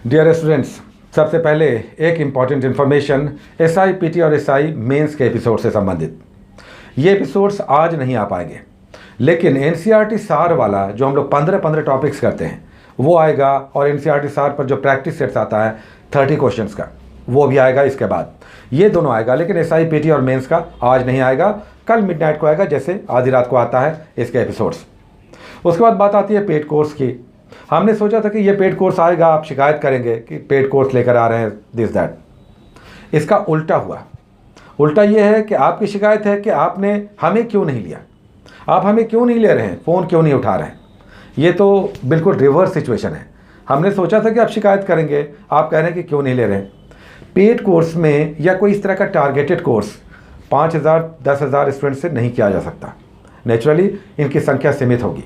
Dear students, सबसे पहले एक इम्पॉर्टेंट इन्फॉर्मेशन एसआई पीटी और एसआई मेंस के एपिसोड से संबंधित। ये एपिसोड्स आज नहीं आ पाएंगे, लेकिन एनसीईआरटी सार वाला जो हम लोग 15 टॉपिक्स करते हैं वो आएगा, और एनसीईआरटी सार पर जो प्रैक्टिस सेट्स आता है 30 क्वेश्चंस का वो भी आएगा। इसके बाद ये दोनों आएगा, लेकिन एसआई पीटी और मेंस का आज नहीं आएगा, कल मिडनाइट को आएगा, जैसे आधी रात को आता है इसके एपिसोड्स। उसके बाद बात आती है पेड कोर्स की। हमने सोचा था कि ये पेड कोर्स आएगा, आप शिकायत करेंगे कि पेड कोर्स लेकर आ रहे हैं दिस दैट। इसका उल्टा हुआ। उल्टा ये है कि आपकी शिकायत है कि आपने हमें क्यों नहीं लिया, आप हमें क्यों नहीं ले रहे हैं, फ़ोन क्यों नहीं उठा रहे हैं। ये तो बिल्कुल रिवर्स सिचुएशन है। हमने सोचा था कि आप शिकायत करेंगे, आप कह रहे हैं कि क्यों नहीं ले रहे हैं। पेड कोर्स में या कोई इस तरह का टारगेटेड कोर्स 5,000 10,000 स्टूडेंट से नहीं किया जा सकता। नेचुरली इनकी संख्या सीमित होगी।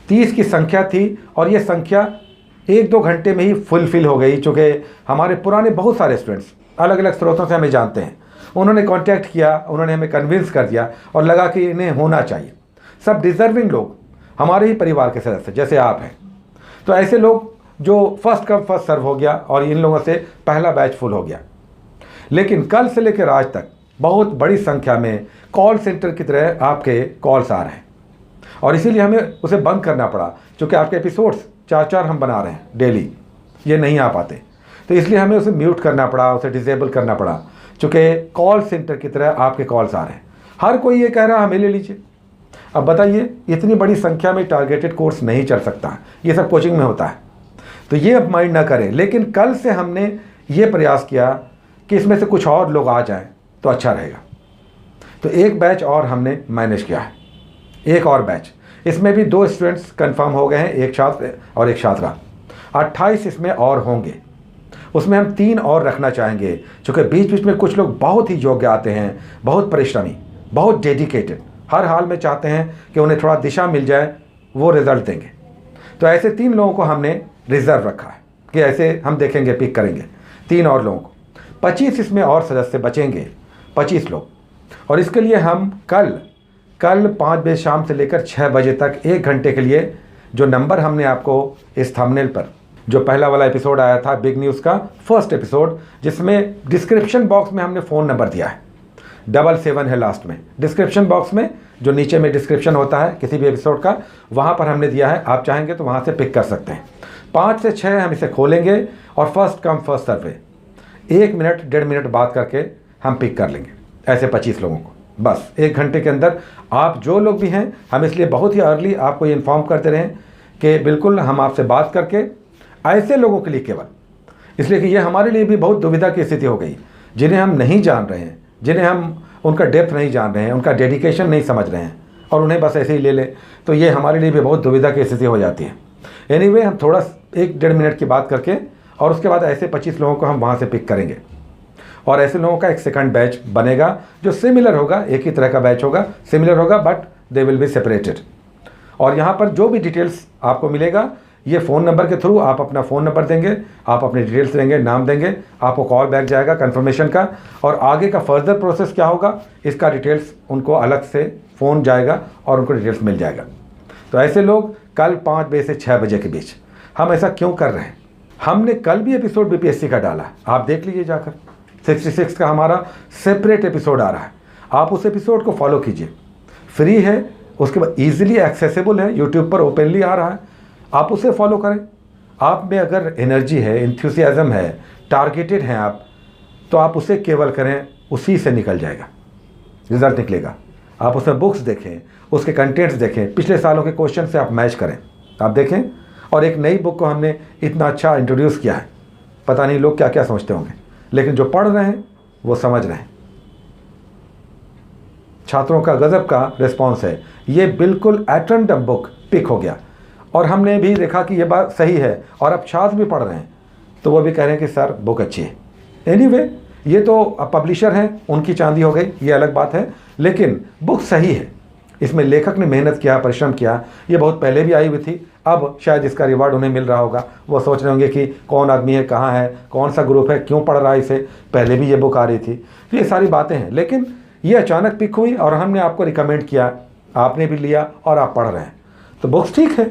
30 की संख्या थी और ये संख्या 1-2 घंटे में ही फुलफिल हो गई, चूँकि हमारे पुराने बहुत सारे स्टूडेंट्स अलग अलग स्रोतों से हमें जानते हैं। उन्होंने कांटेक्ट किया, उन्होंने हमें कन्विंस कर दिया और लगा कि इन्हें होना चाहिए। सब डिज़र्विंग लोग, हमारे ही परिवार के सदस्य जैसे आप हैं। तो ऐसे लोग जो फर्स्ट कम फर्स्ट सर्व हो गया और इन लोगों से पहला बैच फुल हो गया। लेकिन कल से लेकर आज तक बहुत बड़ी संख्या में कॉल सेंटर की तरह आपके कॉल्स आ रहे हैं, और इसीलिए हमें उसे बंद करना पड़ा, क्योंकि आपके एपिसोड्स 4 हम बना रहे हैं डेली, ये नहीं आ पाते। तो इसलिए हमें उसे म्यूट करना पड़ा, उसे डिसेबल करना पड़ा, क्योंकि कॉल सेंटर की तरह आपके कॉल्स आ रहे हैं। हर कोई ये कह रहा है हमें ले लीजिए। अब बताइए, इतनी बड़ी संख्या में टारगेटेड कोर्स नहीं चल सकता, ये सब कोचिंग में होता है। तो ये अब माइंड ना करें। लेकिन कल से हमने ये प्रयास किया कि इसमें से कुछ और लोग आ जाएं तो अच्छा रहेगा। तो एक बैच और हमने मैनेज किया है, एक और बैच। इसमें भी 2 स्टूडेंट्स कंफर्म हो गए हैं, एक छात्र और एक छात्रा। 28 इसमें और होंगे। उसमें हम 3 और रखना चाहेंगे, क्योंकि बीच बीच में कुछ लोग बहुत ही योग्य आते हैं, बहुत परिश्रमी, बहुत डेडिकेटेड, हर हाल में चाहते हैं कि उन्हें थोड़ा दिशा मिल जाए, वो रिजल्ट देंगे। तो ऐसे 3 लोगों को हमने रिजर्व रखा है कि ऐसे हम देखेंगे, पिक करेंगे 3 और लोगों को। 25 इसमें और सदस्य बचेंगे, 25 लोग। और इसके लिए हम कल 5 बजे शाम से लेकर 6 बजे तक 1 घंटे के लिए, जो नंबर हमने आपको इस थंबनेल पर, जो पहला वाला एपिसोड आया था बिग न्यूज़ का फर्स्ट एपिसोड, जिसमें डिस्क्रिप्शन बॉक्स में हमने फ़ोन नंबर दिया है, 77 है लास्ट में। डिस्क्रिप्शन बॉक्स में जो नीचे में डिस्क्रिप्शन होता है किसी भी एपिसोड का, वहाँ पर हमने दिया है। आप चाहेंगे तो वहाँ से पिक कर सकते हैं। 5 से 6 हम इसे खोलेंगे और फर्स्ट कम फर्स्ट सर्व पे 1 मिनट 1.5 मिनट बात करके हम पिक कर लेंगे ऐसे 25 लोगों को। बस 1 घंटे के अंदर आप जो लोग भी हैं, हम इसलिए बहुत ही अर्ली आपको ये इन्फॉर्म करते रहें कि बिल्कुल हम आपसे बात करके ऐसे लोगों के लिए केवल, इसलिए कि ये हमारे लिए भी बहुत दुविधा की स्थिति हो गई, जिन्हें हम नहीं जान रहे हैं, जिन्हें हम उनका डेप्थ नहीं जान रहे हैं, उनका डेडिकेशन नहीं समझ रहे हैं, और उन्हें बस ऐसे ही ले लें, तो ये हमारे लिए भी बहुत दुविधा की स्थिति हो जाती है। एनीवे, हम थोड़ा 1-1.5 मिनट की बात करके और उसके बाद ऐसे 25 लोगों को हम वहाँ से पिक करेंगे, और ऐसे लोगों का एक सेकंड बैच बनेगा जो सिमिलर होगा, एक ही तरह का बैच होगा, सिमिलर होगा, but they will be separated. और यहाँ पर जो भी डिटेल्स आपको मिलेगा, ये फ़ोन नंबर के थ्रू आप अपना फ़ोन नंबर देंगे, आप अपनी डिटेल्स देंगे, नाम देंगे, आपको कॉल बैक जाएगा कन्फर्मेशन का, और आगे का फर्दर प्रोसेस क्या होगा इसका डिटेल्स उनको अलग से फ़ोन जाएगा और उनको डिटेल्स मिल जाएगा। तो ऐसे लोग कल 5 बजे से 6 बजे के बीच। हम ऐसा क्यों कर रहे हैं? हमने कल भी एपिसोड बीपीएससी का डाला, आप देख लीजिए जाकर। 66 का हमारा सेपरेट एपिसोड आ रहा है, आप उस एपिसोड को फॉलो कीजिए, फ्री है। उसके बाद ईजिली एक्सेसिबल है, यूट्यूब पर ओपनली आ रहा है, आप उसे फॉलो करें। आप में अगर एनर्जी है, इंथ्यूसियाज्म है, टारगेटेड हैं आप, तो आप उसे केवल करें, उसी से निकल जाएगा, रिजल्ट निकलेगा। आप उसमें बुक्स देखें, उसके कंटेंट्स देखें, पिछले सालों के क्वेश्चन से आप मैच करें, आप देखें। और एक नई बुक को हमने इतना अच्छा इंट्रोड्यूस किया है, पता नहीं लोग क्या क्या सोचते होंगे, लेकिन जो पढ़ रहे हैं वो समझ रहे हैं। छात्रों का गजब का रिस्पॉन्स है, ये बिल्कुल एट रैंडम बुक पिक हो गया, और हमने भी देखा कि ये बात सही है, और अब छात्र भी पढ़ रहे हैं तो वो भी कह रहे हैं कि सर बुक अच्छी है। एनीवे, ये तो अब पब्लिशर हैं, उनकी चांदी हो गई, ये अलग बात है, लेकिन बुक सही है। इसमें लेखक ने मेहनत किया, परिश्रम किया। ये बहुत पहले भी आई हुई थी, अब शायद इसका रिवार्ड उन्हें मिल रहा होगा। वो सोच रहे होंगे कि कौन आदमी है, कहाँ है, कौन सा ग्रुप है, क्यों पढ़ रहा है इसे, पहले भी ये बुक आ रही थी। तो ये सारी बातें हैं, लेकिन ये अचानक पिक हुई और हमने आपको रिकमेंड किया, आपने भी लिया और आप पढ़ रहे हैं, तो बुक्स ठीक है।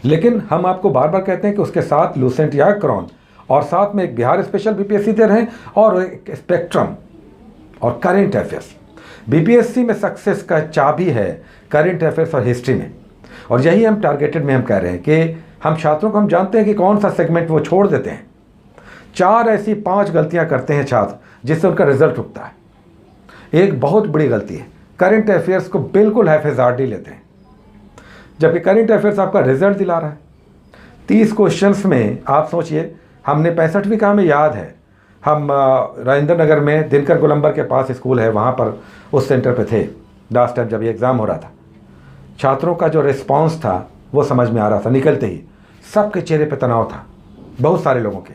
लेकिन हम आपको बार बार कहते हैं कि उसके साथ लूसेंट या क्रॉन और साथ में एक बिहार स्पेशल बीपीएससी दे रहे हैं और एक स्पेक्ट्रम और करेंट अफेयर्स। बीपीएससी में सक्सेस का चाबी है करेंट अफेयर्स और हिस्ट्री में, और यही हम टारगेटेड में हम कह रहे हैं कि हम छात्रों को हम जानते हैं कि कौन सा सेगमेंट वो छोड़ देते हैं। 4 ऐसी 5 गलतियां करते हैं छात्र जिससे उनका रिजल्ट रुकता है। एक बहुत बड़ी गलती है, करेंट अफेयर्स को बिल्कुल हैफेजार्डी लेते हैं, जबकि करेंट अफेयर्स आपका रिजल्ट दिला रहा है। 30 क्वेश्चंस में आप सोचिए, हमने 65वीं का हमें याद है, हम राजेंद्र नगर में दिनकर गोलंबर के पास स्कूल है, वहाँ पर उस सेंटर पे थे लास्ट टाइम जब ये एग्ज़ाम हो रहा था। छात्रों का जो रिस्पांस था वो समझ में आ रहा था, निकलते ही सबके चेहरे पे तनाव था, बहुत सारे लोगों के।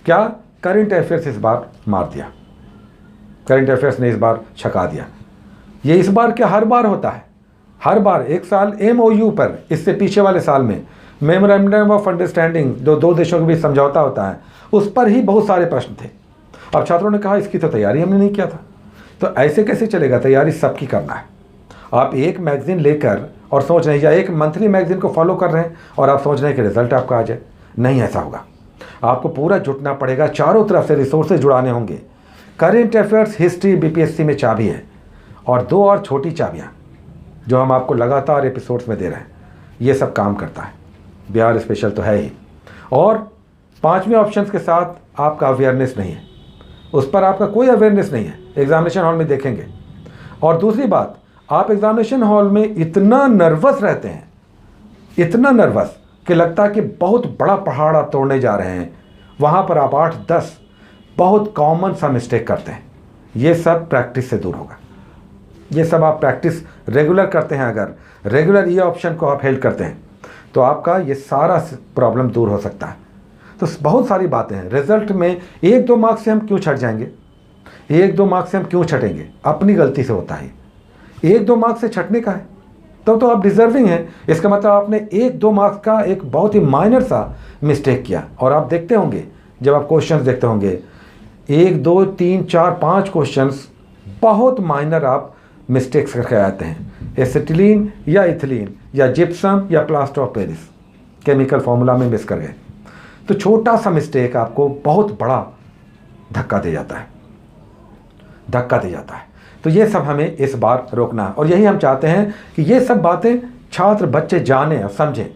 क्या करंट अफेयर्स इस बार मार दिया, करंट अफेयर्स ने इस बार छका दिया। ये इस बार क्या हर बार होता है, हर बार एक साल MOU पर, इससे पीछे वाले साल में मेमोरेंडम ऑफ अंडरस्टैंडिंग जो 2 देशों के बीच समझौता होता है, उस पर ही बहुत सारे प्रश्न थे। अब छात्रों ने कहा इसकी तो तैयारी हमने नहीं किया था। तो ऐसे कैसे चलेगा, तैयारी सबकी करना है। आप एक मैगजीन लेकर और सोच रहे हैं, या एक मंथली मैगजीन को फॉलो कर रहे हैं और आप सोच रहे हैं कि रिजल्ट आपका आ जाए, नहीं ऐसा होगा। आपको पूरा जुटना पड़ेगा, चारों तरफ से रिसोर्सेज जुड़ाने होंगे। करेंट अफेयर्स, हिस्ट्री बीपीएससी में चाबी है, और 2 और छोटी चाबियाँ जो हम आपको लगातार एपिसोड्स में दे रहे हैं, ये सब काम करता है। बिहार स्पेशल तो है ही, और 5वें ऑप्शन के साथ आपका अवेयरनेस नहीं है, उस पर आपका कोई अवेयरनेस नहीं है, एग्जामिनेशन हॉल में देखेंगे। और दूसरी बात, आप एग्जामिनेशन हॉल में इतना नर्वस रहते हैं, इतना नर्वस कि लगता है कि बहुत बड़ा पहाड़ आप तोड़ने जा रहे हैं। वहाँ पर आप 8-10 बहुत कॉमन सा मिस्टेक करते हैं। ये सब प्रैक्टिस से दूर होगा। ये सब आप प्रैक्टिस रेगुलर करते हैं, अगर रेगुलर ये ऑप्शन को आप हेल्ड करते हैं तो आपका ये सारा प्रॉब्लम दूर हो सकता है। तो बहुत सारी बातें हैं। रिजल्ट में 1-2 मार्क्स से हम क्यों छट जाएंगे, 1-2 मार्क्स से हम क्यों छटेंगे, अपनी गलती से होता है। 1-2 मार्क्स से छटने का है तो आप डिजर्विंग हैं, इसका मतलब आपने 1-2 मार्क्स का एक बहुत ही माइनर सा मिस्टेक किया। और आप देखते होंगे, जब आप क्वेश्चंस देखते होंगे, 1, 2, 3, 4, 5 क्वेश्चंस बहुत माइनर आप मिस्टेक्स करके आते हैं। एसिटिलीन या इथिलीन या जिप्सम या plaster of Paris chemical formula में मिस कर गए, तो छोटा सा मिस्टेक आपको बहुत बड़ा धक्का दे जाता है, धक्का दे जाता है। तो ये सब हमें इस बार रोकना है, और यही हम चाहते हैं कि ये सब बातें छात्र बच्चे जानें और समझें,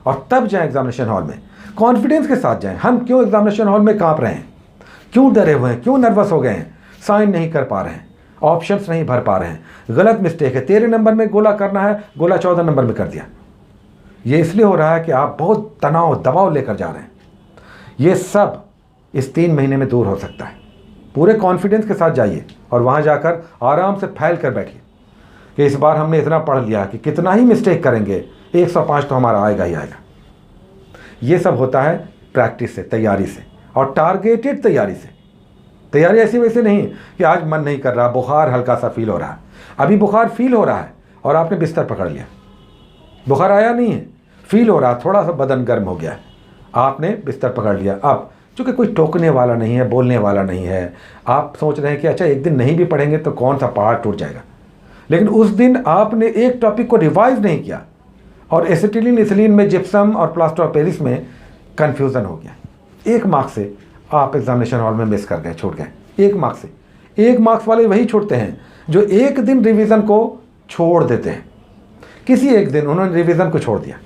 और तब जाएं एग्जामिनेशन हॉल में, कॉन्फिडेंस के साथ जाएं। हम क्यों एग्जामिनेशन हॉल में काँप रहे हैं, क्यों डरे हुए हैं, क्यों नर्वस हो गए हैं, साइन नहीं कर पा रहे हैं, ऑप्शंस नहीं भर पा रहे हैं, गलत मिस्टेक है, 13 नंबर में गोला करना है, गोला 14 नंबर में कर दिया। ये इसलिए हो रहा है कि आप बहुत तनाव दबाव लेकर जा रहे हैं। ये सब इस 3 महीने में दूर हो सकता है। पूरे कॉन्फिडेंस के साथ जाइए और वहाँ जाकर आराम से फैल कर बैठिए कि इस बार हमने इतना पढ़ लिया कि कितना ही मिस्टेक करेंगे 105 तो हमारा आएगा ही आएगा। ये सब होता है प्रैक्टिस से, तैयारी से, और टारगेटेड तैयारी से। तैयारी ऐसी वैसे नहीं कि आज मन नहीं कर रहा, बुखार हल्का सा फील हो रहा है। अभी बुखार फील हो रहा है और आपने बिस्तर पकड़ लिया, बुखार आया नहीं है, फील हो रहा है, थोड़ा सा बदन गर्म हो गया है, आपने बिस्तर पकड़ लिया। अब चूँकि कोई टोकने वाला नहीं है, बोलने वाला नहीं है, आप सोच रहे हैं कि अच्छा एक दिन नहीं भी पढ़ेंगे तो कौन सा पहाड़ टूट जाएगा, लेकिन उस दिन आपने एक टॉपिक को रिवाइज नहीं किया और एसिटिलीन इथिलीन में जिप्सम और प्लास्टर ऑफ पेरिस में कन्फ्यूज़न हो गया। 1 मार्क्स से आप एग्जामिनेशन हॉल में मिस कर गए, छूट गए। 1 मार्क्स से, 1 मार्क्स वाले वही छूटते हैं जो एक दिन रिवीजन को छोड़ देते हैं। किसी एक दिन उन्होंने रिवीजन को छोड़ दिया।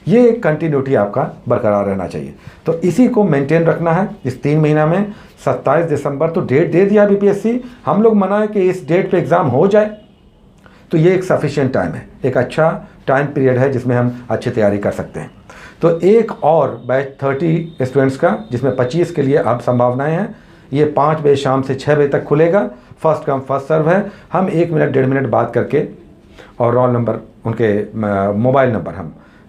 ये एक कंटिन्यूटी आपका बरकरार रहना चाहिए। तो इसी को मेंटेन रखना है इस 3 महीना में। 27 दिसंबर तो डेट दे दिया बीपीएससी, हम लोग मनाएं कि इस डेट पे एग्ज़ाम हो जाए, तो ये एक सफिशिएंट टाइम है, एक अच्छा टाइम पीरियड है जिसमें हम अच्छी तैयारी कर सकते हैं। तो एक और बैच 30 स्टूडेंट्स का, जिसमें 25 के लिए अब संभावनाएं हैं, ये 5 बजे शाम से 6 बजे तक खुलेगा। फर्स्ट कम फर्स्ट सर्व है। हम 1 मिनट 1.5 मिनट बात करके और रोल नंबर, उनके मोबाइल नंबर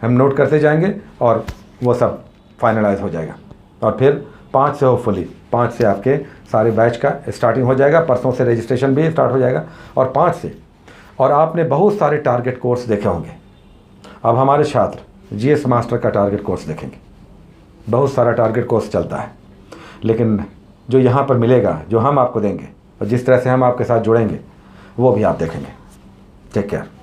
हम नोट करते जाएंगे और वो सब फाइनलाइज हो जाएगा। और फिर 5 से होपफुली 5 से आपके सारे बैच का स्टार्टिंग हो जाएगा। परसों से रजिस्ट्रेशन भी स्टार्ट हो जाएगा और 5 से। और आपने बहुत सारे टारगेट कोर्स देखे होंगे। अब हमारे छात्र जीएस मास्टर का टारगेट कोर्स देखेंगे। बहुत सारा टारगेट कोर्स चलता है, लेकिन जो यहाँ पर मिलेगा, जो हम आपको देंगे और जिस तरह से हम आपके साथ जुड़ेंगे, वो भी आप देखेंगे। Take care.